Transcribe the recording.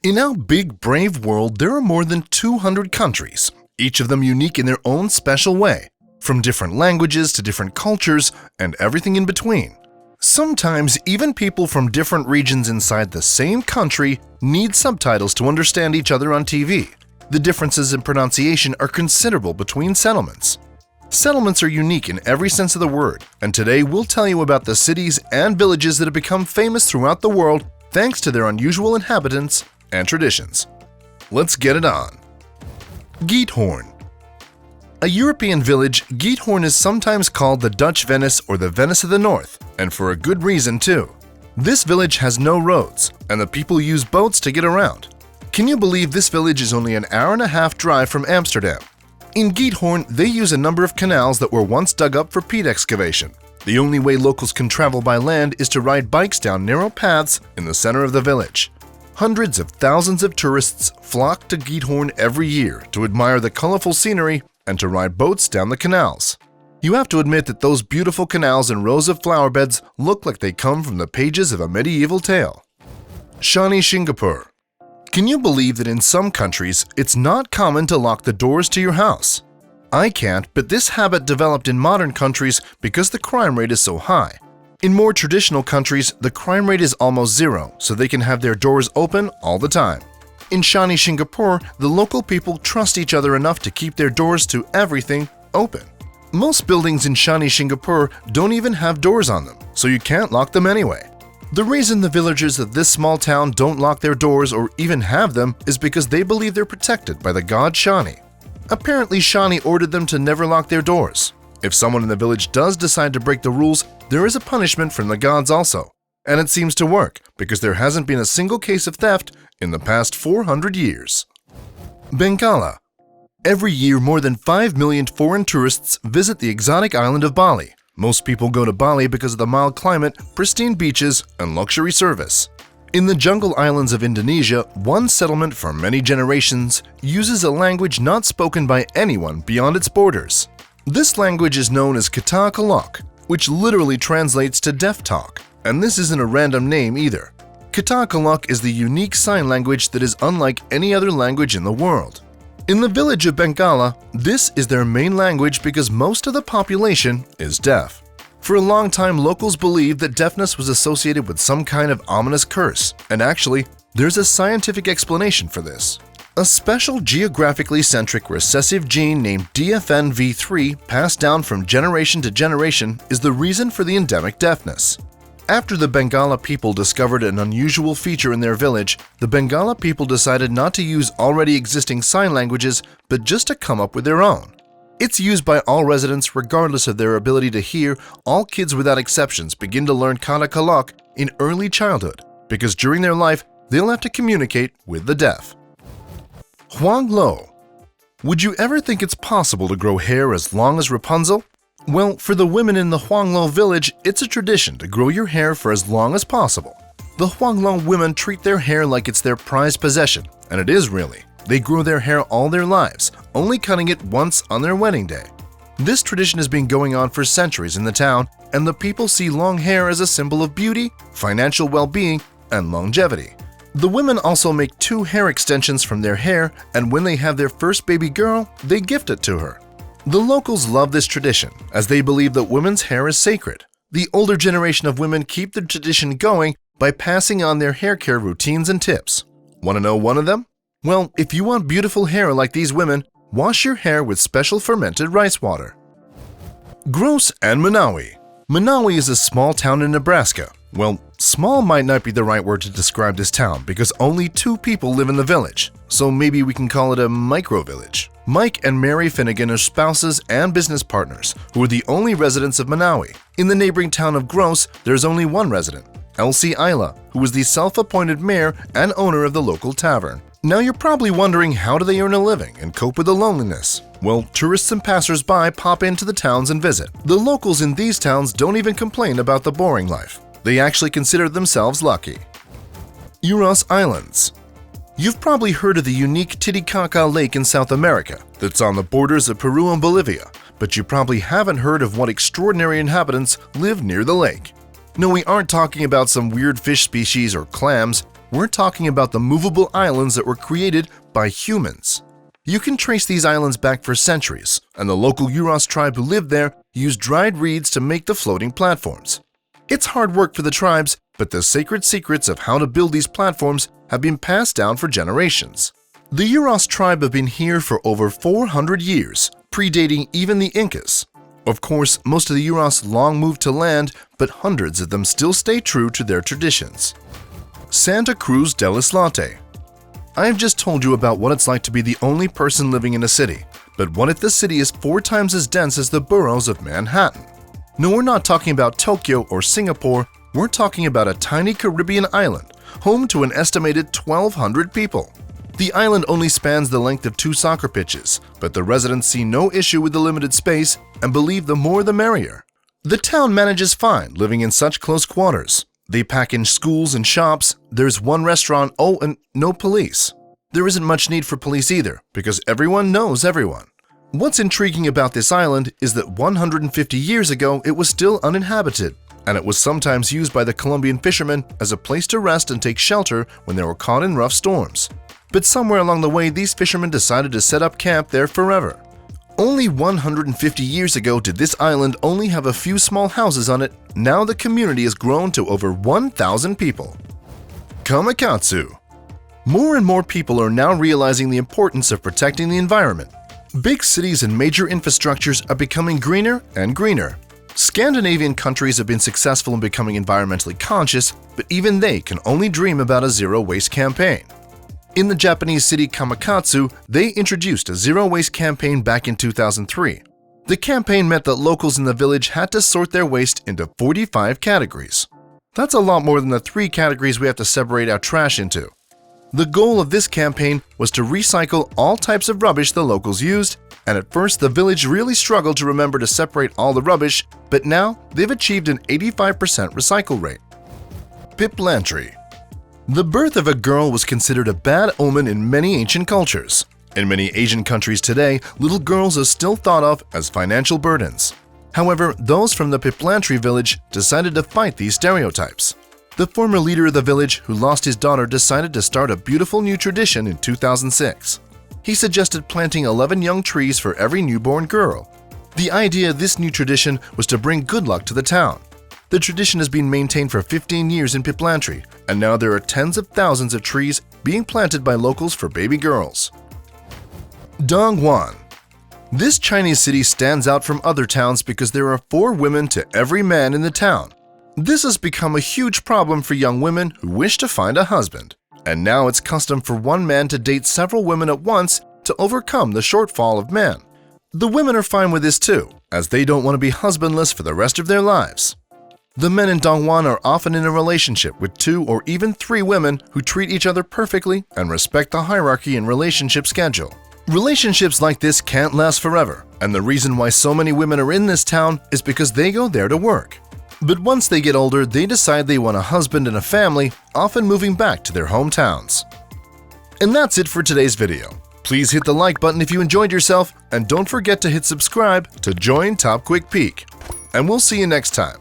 In our big, brave world, there are more than 200 countries, each of them unique in their own special way, from different languages to different cultures and everything in between. Sometimes, even people from different regions inside the same country need subtitles to understand each other on TV. The differences in pronunciation are considerable between settlements. Settlements are unique in every sense of the word, and today we'll tell you about the cities and villages that have become famous throughout the world thanks to their unusual inhabitants and traditions. Let's get it on. Giethoorn. A European village, Giethoorn is sometimes called the Dutch Venice or the Venice of the North, and for a good reason too. This village has no roads, and the people use boats to get around. Can you believe this village is only an hour-and-a-half drive from Amsterdam? In Giethoorn, they use a number of canals that were once dug up for peat excavation. The only way locals can travel by land is to ride bikes down narrow paths in the center of the village. Hundreds of thousands of tourists flock to Giethoorn every year to admire the colorful scenery and to ride boats down the canals. You have to admit that those beautiful canals and rows of flower beds look like they come from the pages of a medieval tale. Shani Singapore. Can you believe that in some countries, it's not common to lock the doors to your house? I can't, but this habit developed in modern countries because the crime rate is so high. In more traditional countries, the crime rate is almost zero, so they can have their doors open all the time. In Shani Singapore, the local people trust each other enough to keep their doors to everything open. Most buildings in Shani Singapore don't even have doors on them, so you can't lock them anyway. The reason the villagers of this small town don't lock their doors or even have them is because they believe they're protected by the god Shani. Apparently, Shani ordered them to never lock their doors. If someone in the village does decide to break the rules, there is a punishment from the gods also. And it seems to work, because there hasn't been a single case of theft in the past 400 years. Bengala. Every year, more than 5 million foreign tourists visit the exotic island of Bali. Most people go to Bali because of the mild climate, pristine beaches, and luxury service. In the jungle islands of Indonesia, one settlement for many generations uses a language not spoken by anyone beyond its borders. This language is known as Kata Kalok, which literally translates to deaf talk, and this isn't a random name either. Kata Kalok is the unique sign language that is unlike any other language in the world. In the village of Bengala, this is their main language because most of the population is deaf. For a long time, locals believed that deafness was associated with some kind of ominous curse, and actually, there's a scientific explanation for this. A special geographically centric recessive gene named DFNV3 passed down from generation to generation is the reason for the endemic deafness. After the Bengala people discovered an unusual feature in their village, the Bengala people decided not to use already existing sign languages, but just to come up with their own. It's used by all residents regardless of their ability to hear. All kids without exceptions begin to learn Kata Kalok in early childhood, because during their life, they'll have to communicate with the deaf. Huang Lo. Would you ever think it's possible to grow hair as long as Rapunzel? Well, for the women in the Huang Lo village, it's a tradition to grow your hair for as long as possible. The Huang Lo women treat their hair like it's their prized possession, and it is really. They grow their hair all their lives, only cutting it once on their wedding day. This tradition has been going on for centuries in the town, and the people see long hair as a symbol of beauty, financial well-being, and longevity. The women also make 2 hair extensions from their hair, and when they have their first baby girl, they gift it to her. The locals love this tradition, as they believe that women's hair is sacred. The older generation of women keep the tradition going by passing on their hair care routines and tips. Want to know one of them? Well, if you want beautiful hair like these women, wash your hair with special fermented rice water. Gross and Manawi. Manawi is a small town in Nebraska. Well, small might not be the right word to describe this town because only 2 people live in the village, so maybe we can call it a micro-village. Mike and Mary Finnegan are spouses and business partners who are the only residents of Manawi. In the neighboring town of Gross, there's only one resident, Elsie Isla, who is the self-appointed mayor and owner of the local tavern. Now you're probably wondering, how do they earn a living and cope with the loneliness? Well, tourists and passers-by pop into the towns and visit. The locals in these towns don't even complain about the boring life. They actually consider themselves lucky. Uros Islands. You've probably heard of the unique Titicaca Lake in South America that's on the borders of Peru and Bolivia, but you probably haven't heard of what extraordinary inhabitants live near the lake. No, we aren't talking about some weird fish species or clams. we're talking about the movable islands that were created by humans. You can trace these islands back for centuries, and the local Uros tribe who lived there used dried reeds to make the floating platforms. It's hard work for the tribes, but the sacred secrets of how to build these platforms have been passed down for generations. The Uros tribe have been here for over 400 years, predating even the Incas. Of course, most of the Uros long moved to land, but hundreds of them still stay true to their traditions. Santa Cruz del Islote. I have just told you about what it's like to be the only person living in a city, but what if the city is 4 times as dense as the boroughs of Manhattan? No, we're not talking about Tokyo or Singapore, we're talking about a tiny Caribbean island, home to an estimated 1,200 people. The island only spans the length of 2 soccer pitches, but the residents see no issue with the limited space and believe the more the merrier. The town manages fine living in such close quarters. They pack in schools and shops, there's 1 restaurant, and no police. There isn't much need for police either, because everyone knows everyone. What's intriguing about this island is that 150 years ago it was still uninhabited, and it was sometimes used by the Colombian fishermen as a place to rest and take shelter when they were caught in rough storms. But somewhere along the way, these fishermen decided to set up camp there forever. Only 150 years ago did this island only have a few small houses on it. Now the community has grown to over 1,000 people. Kamakatsu. More and more people are now realizing the importance of protecting the environment. Big cities and major infrastructures are becoming greener and greener. Scandinavian countries have been successful in becoming environmentally conscious, but even they can only dream about a zero-waste campaign. In the Japanese city Kamakatsu, they introduced a zero-waste campaign back in 2003. The campaign meant that locals in the village had to sort their waste into 45 categories. That's a lot more than the 3 categories we have to separate our trash into. The goal of this campaign was to recycle all types of rubbish the locals used, and at first the village really struggled to remember to separate all the rubbish, but now they've achieved an 85% recycle rate. Piplantry. The birth of a girl was considered a bad omen in many ancient cultures. In many Asian countries today, little girls are still thought of as financial burdens. However, those from the Piplantry village decided to fight these stereotypes. The former leader of the village, who lost his daughter, decided to start a beautiful new tradition in 2006. He suggested planting 11 young trees for every newborn girl. The idea of this new tradition was to bring good luck to the town. The tradition has been maintained for 15 years in Piplantry, and now there are tens of thousands of trees being planted by locals for baby girls. Dongguan. This Chinese city stands out from other towns because there are 4 women to every man in the town. This has become a huge problem for young women who wish to find a husband, and now it's custom for one man to date several women at once to overcome the shortfall of men. The women are fine with this too, as they don't want to be husbandless for the rest of their lives. The men in Dongguan are often in a relationship with 2 or even 3 women who treat each other perfectly and respect the hierarchy and relationship schedule. Relationships like this can't last forever, and the reason why so many women are in this town is because they go there to work. But once they get older, they decide they want a husband and a family, often moving back to their hometowns. And that's it for today's video. Please hit the like button if you enjoyed yourself, and don't forget to hit subscribe to join Top Quick Peek. And we'll see you next time.